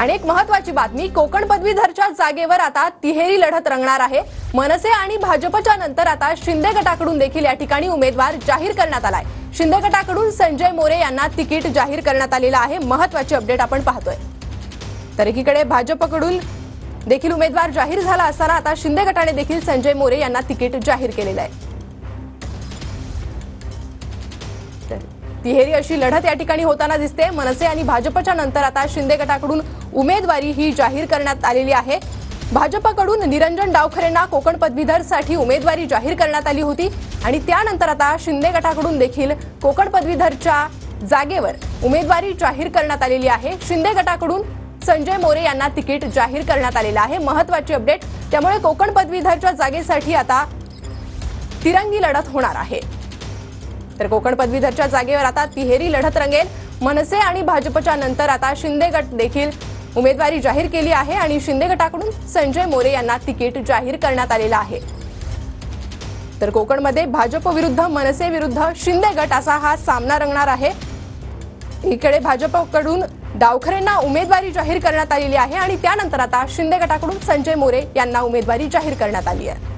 आणि एक महत्त्वाची बातमी, कोकण पदवीधरच्या जागेवर आता तिहेरी लढत रंगणार आहे। मनसे आणि भाजपच्या नंतर आता शिंदे गटाकडून देखील या ठिकाणी उमेदवार जाहीर करण्यात आलाय। शिंदे गटाकडून संजय मोरे यांना तिकीट जाहीर करण्यात आलेलं आहे। महत्त्वाची अपडेट आपण पाहतोय। तर एकीकडे भाजपकडून देखील उमेदवार जाहीर झाला असताना आता शिंदे गटाने देखील संजय मोरे यांना तिकीट जाहीर केलेलं आहे। तिहेरी अशी लढत या ठिकाणी होताना दिसते। मनसे आणि भाजपच्या नंतर आता शिंदे गटाकडून उमेदवारी ही जाहीर करण्यात आलेली आहे। भाजपकडून निरंजन डावखरेंना कोकण पदवीधरसाठी उमेदवारी जाहीर करण्यात आली होती आणि त्यानंतर आता शिंदे गटाकडून देखील कोकण पदवीधरच्या जागेवर उमेदवारी जाहीर करण्यात आलेली आहे। शिंदे गटाकडून संजय मोरे यांना तिकीट जाहीर करण्यात आलेलं आहे। महत्त्वाची अपडेट, त्यामुळे कोकण पदवीधरच्या जागेसाठी आता तिरंगी लढत होणार आहे। तर कोकण पदवीधरच्या जागेवर आता तिहेरी लढत रंगेल। मनसे आणि भाजपच्या नंतर आता शिंदे गट देखील उमेदवारी जाहीर केली आहे आणि शिंदे गटाकडून संजय मोरे यांना तिकीट जाहीर करण्यात आलेलं आहे। तर कोकणमध्ये भाजप विरुद्ध मनसे विरुद्ध शिंदे गट असा हा सामना रंगणार आहे। इकडे भाजपकडून डावखरेंना उमेदवारी जाहीर करण्यात आलेली आहे आणि त्यानंतर आता शिंदे गटाकडून संजय मोरे यांना उमेदवारी जाहीर करण्यात आली आहे।